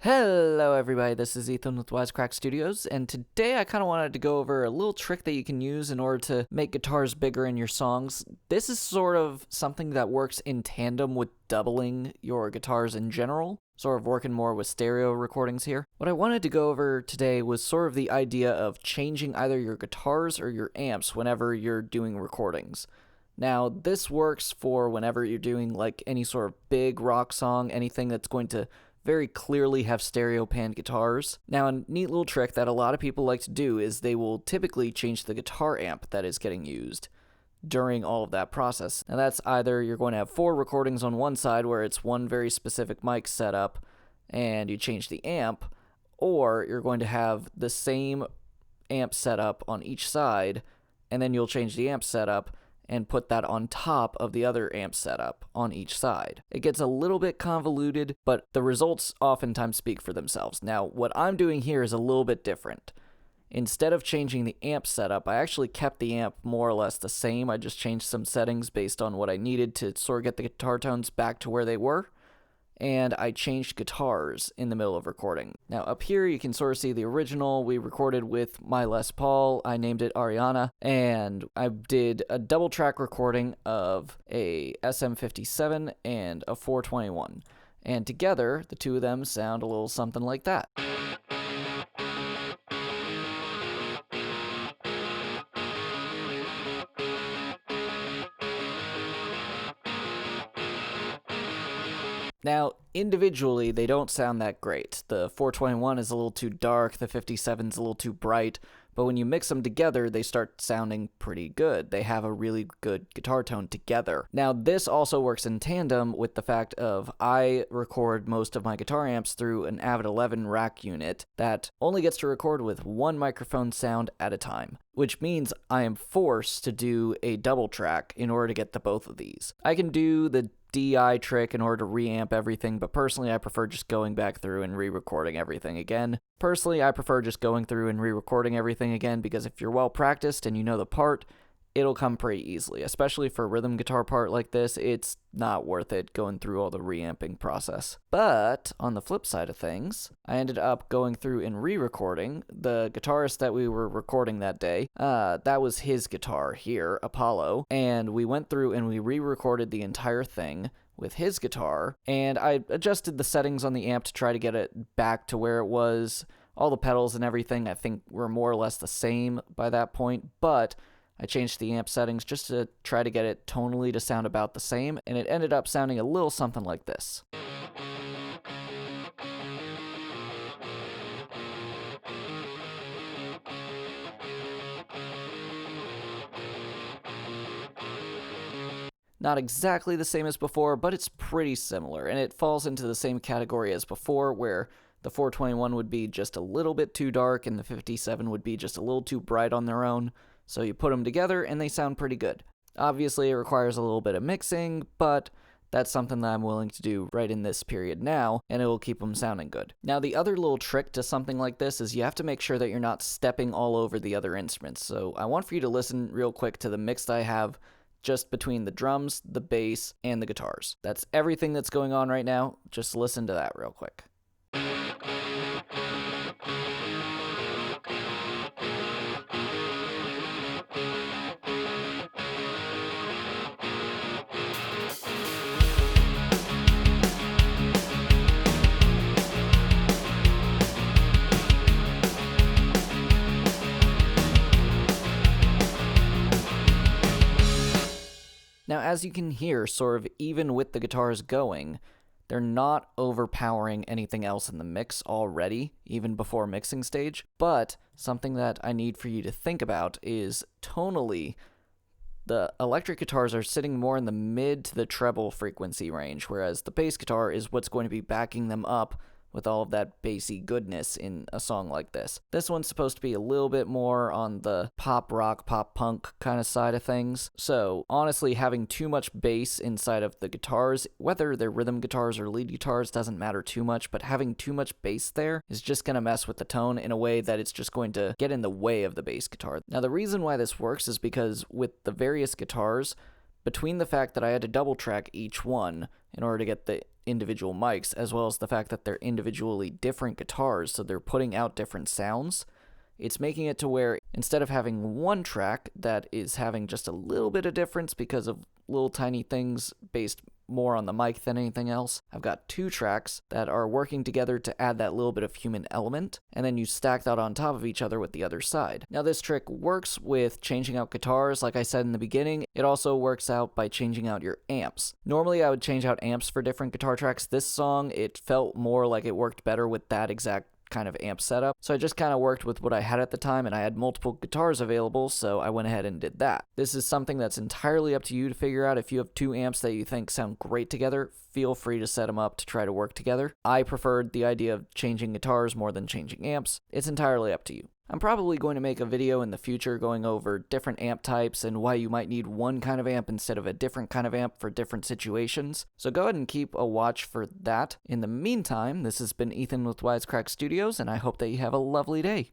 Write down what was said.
Hello everybody, this is Ethan with WiseCrack Studios, and today I kind of wanted to go over a little trick that you can use in order to make guitars bigger in your songs. This is sort of something that works in tandem with doubling your guitars in general, sort of working more with stereo recordings here. What I wanted to go over today was sort of the idea of changing either your guitars or your amps whenever you're doing recordings. Now, this works for whenever you're doing like any sort of big rock song, anything that's going to very clearly have stereo panned guitars. Now, a neat little trick that a lot of people like to do is they will typically change the guitar amp that is getting used during all of that process. Now, that's either you're going to have 4 recordings on one side where it's one very specific mic setup and you change the amp, or you're going to have the same amp setup on each side and then you'll change the amp setup and put that on top of the other amp setup on each side. It gets a little bit convoluted, but the results oftentimes speak for themselves. Now, what I'm doing here is a little bit different. Instead of changing the amp setup, I actually kept the amp more or less the same. I just changed some settings based on what I needed to sort of get the guitar tones back to where they were. And I changed guitars in the middle of recording. Now up here you can sort of see the original. We recorded with my Les Paul. I named it Ariana, and I did a double track recording of a SM57 and a 421. And together, the two of them sound a little something like that. Now, individually, they don't sound that great. The 421 is a little too dark, the 57's a little too bright, but when you mix them together, they start sounding pretty good. They have a really good guitar tone together. Now, this also works in tandem with the fact of I record most of my guitar amps through an Avid 11 rack unit that only gets to record with one microphone sound at a time, which means I am forced to do a double track in order to get to both of these. I can do the DI trick in order to reamp everything, but personally I prefer just going back through and re-recording everything again. Personally, I prefer just going through and re-recording everything again because if you're well practiced and you know the part, it'll come pretty easily. Especially for a rhythm guitar part like this, it's not worth it going through all the reamping process. But on the flip side of things, I ended up going through and re-recording the guitarist that we were recording that day. That was his guitar here, Apollo, and we went through and we re-recorded the entire thing with his guitar, and I adjusted the settings on the amp to try to get it back to where it was. All the pedals and everything I think were more or less the same by that point, but I changed the amp settings just to try to get it tonally to sound about the same, and it ended up sounding a little something like this. Not exactly the same as before, but it's pretty similar, and it falls into the same category as before, where the 421 would be just a little bit too dark and the 57 would be just a little too bright on their own. So you put them together and they sound pretty good. Obviously, it requires a little bit of mixing, but that's something that I'm willing to do right in this period now, and it will keep them sounding good. Now, the other little trick to something like this is you have to make sure that you're not stepping all over the other instruments. So I want for you to listen real quick to the mix that I have just between the drums, the bass, and the guitars. That's everything that's going on right now. Just listen to that real quick. Now, as you can hear, sort of even with the guitars going, they're not overpowering anything else in the mix already, even before mixing stage. But something that I need for you to think about is tonally, the electric guitars are sitting more in the mid to the treble frequency range, whereas the bass guitar is what's going to be backing them up with all of that bassy goodness in a song like this. This one's supposed to be a little bit more on the pop rock, pop punk kind of side of things. So honestly, having too much bass inside of the guitars, whether they're rhythm guitars or lead guitars, doesn't matter too much, but having too much bass there is just going to mess with the tone in a way that it's just going to get in the way of the bass guitar. Now, the reason why this works is because with the various guitars, between the fact that I had to double track each one in order to get the individual mics, as well as the fact that they're individually different guitars, so they're putting out different sounds, it's making it to where instead of having one track that is having just a little bit of difference because of little tiny things based more on the mic than anything else, I've got two tracks that are working together to add that little bit of human element, and then you stack that on top of each other with the other side. Now this trick works with changing out guitars, like I said in the beginning. It also works out by changing out your amps. Normally I would change out amps for different guitar tracks. This song, it felt more like it worked better with that exact kind of amp setup, so I just kind of worked with what I had at the time, and I had multiple guitars available, so I went ahead and did that. This is something that's entirely up to you to figure out. If you have two amps that you think sound great together, feel free to set them up to try to work together. I preferred the idea of changing guitars more than changing amps. It's entirely up to you. I'm probably going to make a video in the future going over different amp types and why you might need one kind of amp instead of a different kind of amp for different situations. So go ahead and keep a watch for that. In the meantime, this has been Ethan with WiseCrack Studios, and I hope that you have a lovely day.